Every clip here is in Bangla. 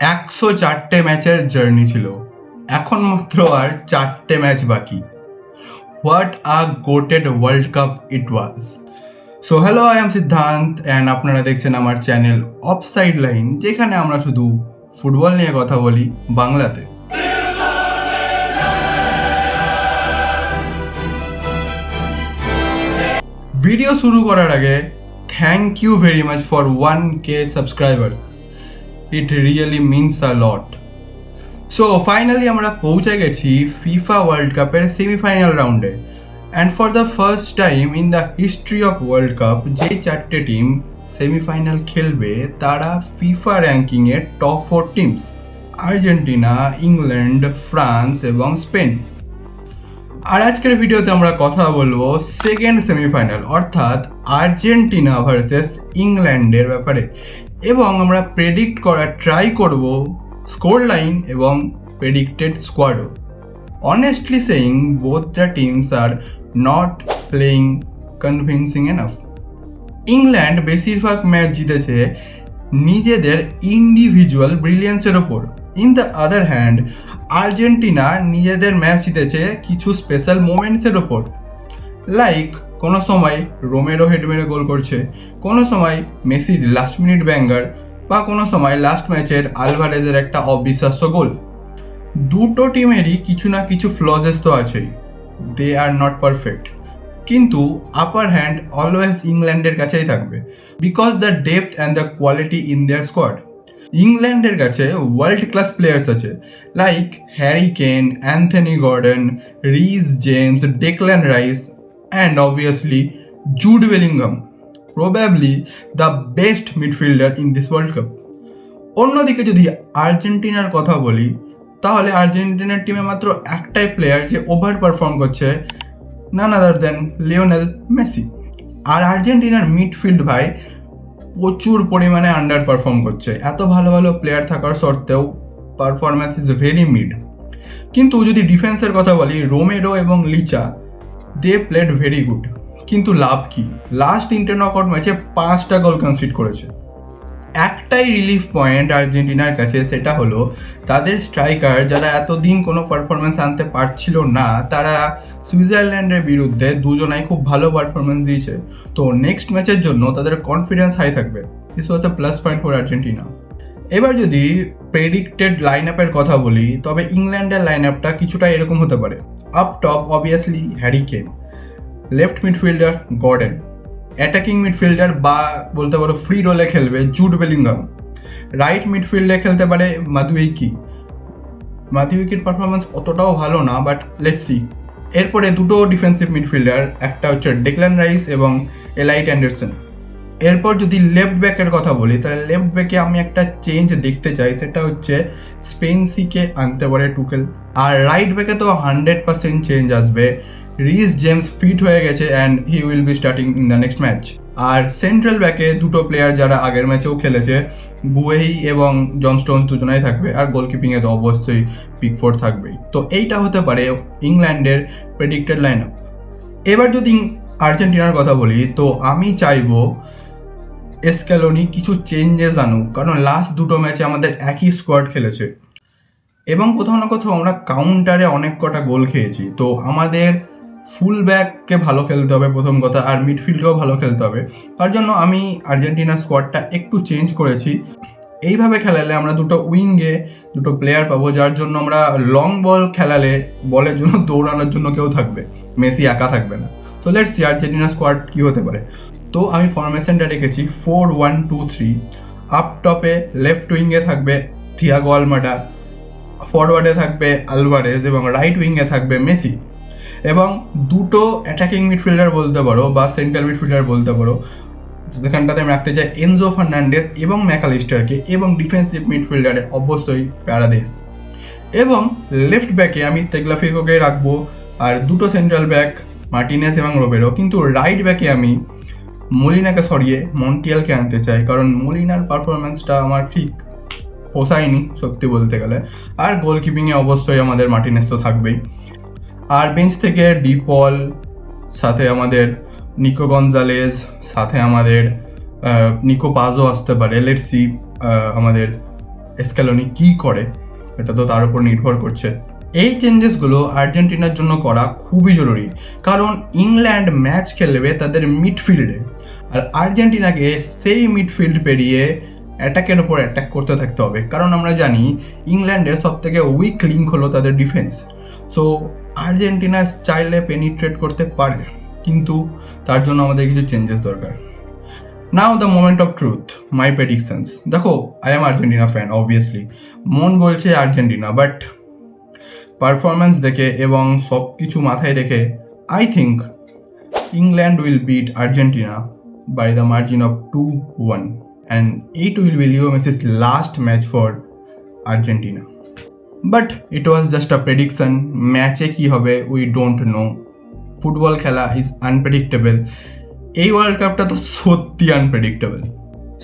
104টে ম্যাচের জার্নি ছিল, এখন মাত্র আর 4টে ম্যাচ বাকি। What a goated world cup it was. So hello, I am Siddhant and আপনারা দেখছেন আমার চ্যানেল অফসাইড লাইন, যেখানে আমরা শুধু ফুটবল নিয়ে কথা বলি বাংলাতে। ভিডিও শুরু করার আগে thank you very much for 1K subscribers, it really means a lot. So finally আমরা পৌঁছে গেছি ফিফা ওয়ার্ল্ড কাপের সেমিফাইনাল রাউন্ডে, and for the first time in the history of world cup যে 4টে টিম সেমিফাইনাল খেলবে তারা ফিফা র্যাঙ্কিংয়ের top 4 teams: Argentina, England, France এবং স্পেন। আর আজকের ভিডিওতে আমরা কথা বলবো সেকেন্ড সেমিফাইনাল অর্থাৎ আর্জেন্টিনা ভার্সেস ইংল্যান্ডের ব্যাপারে, এবং আমরা প্রেডিক্ট করার ট্রাই করব স্কোর লাইন এবং প্রেডিক্টেড স্কোয়াডও। Honestly saying, both the teams are not playing convincing enough. England বেশিরভাগ ম্যাচ জিতেছে নিজেদের ইন্ডিভিজুয়াল ব্রিলিয়েন্সের ওপর। In the other hand, Argentina নিজেদের ম্যাচ জিতেছে কিছু স্পেশাল মোমেন্টসের ওপর, লাইক কোনো সময় রোমেরো হেড মেরে গোল করছে, কোনো সময় মেসির লাস্ট মিনিট ব্যাঙ্গার, বা কোনো সময় লাস্ট ম্যাচের আলভারেজের একটা অবিশ্বাস্য গোল। দুটো টিমেরই কিছু না কিছু ফ্লজেস তো আছেই, দে আর নট পারফেক্ট, কিন্তু আপার হ্যান্ড অলওয়েজ ইংল্যান্ডের কাছেই থাকবে, because the depth and the quality in their squad. ইংল্যান্ডের কাছে ওয়ার্ল্ড ক্লাস প্লেয়ার্স আছে, like Harry Kane, Anthony Gordon, Reece James, Declan rice and obviously Jude Bellingham, probably the best midfielder in this world cup. অন্যদিকে যদি আর্জেন্টিনার কথা বলি, তাহলে আর্জেন্টিনার টিমে মাত্র একটাই প্লেয়ার যে ওভার পারফর্ম করছে, নান আদার দেন লিওনেল মেসি। আর আর্জেন্টিনার মিডফিল্ড ভাই প্রচুর পরিমাণে আন্ডার পারফর্ম করছে, এত ভালো ভালো প্লেয়ার থাকার সত্ত্বেও পারফরম্যান্স ইজ ভেরি মিড। কিন্তু যদি ডিফেন্সের কথা বলি, রোমেরো এবং লিচা দে প্লেড ভেরি গুড, কিন্তু লাভ কি, লাস্ট 3টে নকআউট ম্যাচে 5টা গোল কনসিড করেছে। একটাই রিলিফ পয়েন্ট আর্জেন্টিনার কাছে, সেটা হলো তাদের স্ট্রাইকার যারা এতদিন কোনো পারফরমেন্স আনতে পারছিল না, তারা সুইজারল্যান্ডের বিরুদ্ধে দুজনাই খুব ভালো পারফরমেন্স দিয়েছে। তো নেক্সট ম্যাচের জন্য তাদের কনফিডেন্স হাই থাকবে। This was A plus point for Argentina. এবার যদি প্রেডিক্টেড লাইন আপের কথা বলি, তবে ইংল্যান্ডের লাইন আপটা কিছুটা এরকম হতে পারে: up top obviously Harry Kane, left midfielder Gordon, attacking midfielder বা বলতে পারো ফ্রি রোলে খেলবে জুড বেলিংহাম, রাইট মিডফিল্ডে খেলতে পারে মাদুইকির পারফরমেন্স অতটাও ভালো না, বাট লেটস সি। এরপরে দুটো ডিফেন্সিভ মিডফিল্ডার, একটা হচ্ছে ডেকল্যান রাইস এবং এলাইট অ্যান্ডারসন। এরপর যদি লেফট ব্যাকের কথা বলি, তাহলে লেফট ব্যাকে আমি একটা চেঞ্জ দেখতে চাই, সেটা হচ্ছে স্পেন্সিকে আনতে পারে টুকেল। আর রাইট ব্যাকে তো 100% চেঞ্জ আসবে, রিস জেমস ফিট হয়ে গেছে and he will be starting in the next match. আর সেন্ট্রাল ব্যাকে দুটো প্লেয়ার যারা আগের ম্যাচেও খেলেছে, বুয়েহি এবং জন স্টোনস দুজনাই থাকবে, আর গোলকিপিংয়ে তো অবশ্যই পিকফোর্ড থাকবেই। তো এইটা হতে পারে ইংল্যান্ডের প্রেডিক্টেড লাইন আপ। এবার যদি আর্জেন্টিনার কথা বলি, তো আমি চাইবো স্ক্যালোনি কিছু চেঞ্জেস আনুক, কারণ লাস্ট দুটো ম্যাচে আমাদের একই স্কোয়াড খেলেছে এবং কোথাও না কোথাও আমরা কাউন্টারে অনেক কটা গোল খেয়েছি। তো আমাদের ফুল ব্যাককে ভালো খেলতে হবে প্রথম কথা, আর মিডফিল্ডকেও ভালো খেলতে হবে। তার জন্য আমি আর্জেন্টিনার স্কোয়াডটা একটু চেঞ্জ করেছি। এইভাবে খেলালে আমরা দুটো উইঙ্গে দুটো প্লেয়ার পাবো, যার জন্য আমরা লং বল খেলালে বলের জন্য দৌড়ানোর জন্য কেউ থাকবে, মেসি একা থাকবে না। সো লেটস সি আর্জেন্টিনার স্কোয়াড কী হতে পারে। তো আমি ফরমেশনটা রেখেছি 4-1-2-3। আপ টপে লেফট উইঙ্গে থাকবে থিয়াগো আলমাডা, ফরওয়ার্ডে থাকবে আলভারেজ এবং রাইট উইঙ্গে থাকবে মেসি, এবং দুটো অ্যাটাকিং মিডফিল্ডার বলতে পারো বা সেন্ট্রাল মিডফিল্ডার বলতে পারো, যেখানটাতে আমি রাখতে চাই এনজো ফার্নান্ডেজ এবং ম্যাকালিস্টারকে, এবং ডিফেন্সিভ মিডফিল্ডারে অবশ্যই প্যারাদেস, এবং লেফট ব্যাকে আমি তেগলাফিকোকে রাখবো, আর দুটো সেন্ট্রাল ব্যাক মার্টিনেস এবং রোবেরো। কিন্তু রাইট ব্যাকে আমি মলিনাকে সরিয়ে মন্টিয়ালকে আনতে চাই, কারণ মলিনার পারফরমেন্সটা আমার ঠিক পোষায়নি সত্যি বলতে গেলে। আর গোলকিপিংয়ে অবশ্যই আমাদের মার্টিনেস তো থাকবেই, আর বেঞ্চ থেকে ডিপল, সাথে আমাদের নিকো গঞ্জালেজ, সাথে আমাদের নিকো পাজও আসতে পারে। লেটস সি আমাদের স্ক্যালোনি কী করে, এটা তো তার উপর নির্ভর করছে। এই চেঞ্জেসগুলো আর্জেন্টিনার জন্য করা খুবই জরুরি, কারণ ইংল্যান্ড ম্যাচ খেলবে তাদের মিডফিল্ডে, আর আর্জেন্টিনাকে সেই মিডফিল্ড পেরিয়ে অ্যাটাকের ওপর অ্যাটাক করতে থাকতে হবে, কারণ আমরা জানি ইংল্যান্ডের সবথেকে উইক লিঙ্ক হলো তাদের ডিফেন্স। সো আর্জেন্টিনা চাইলে পেনিট্রেট করতে পারে, কিন্তু তার জন্য আমাদের কিছু চেঞ্জেস দরকার। Now the moment of truth, my predictions. দেখো, I am Argentina fan obviously, মন বলছে আর্জেন্টিনা, বাট পারফরমেন্স দেখে এবং সব কিছু মাথায় রেখে I think England will beat Argentina by the margin of 2-1, and it will be Leo Messi's last match for Argentina. But it was just a prediction, ম্যাচে কী হবে উই ডোন্ট নো। ফুটবল খেলা ইজ আনপ্রেডিক্টেবল, এই ওয়ার্ল্ড কাপটা তো সত্যি unpredictable.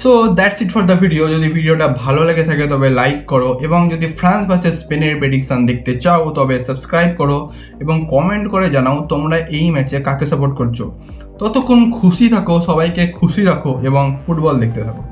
So that's it for the video. যদি ভিডিওটা ভালো লেগে থাকে তবে লাইক করো, এবং যদি ফ্রান্স ভার্সেস স্পেনের প্রেডিকশন দেখতে চাও তবে সাবস্ক্রাইব করো, এবং কমেন্ট করে জানাও তোমরা এই ম্যাচে কাকে সাপোর্ট করছো। ততক্ষণ খুশি থাকো, সবাইকে খুশি রাখো এবং ফুটবল দেখতে থাকো।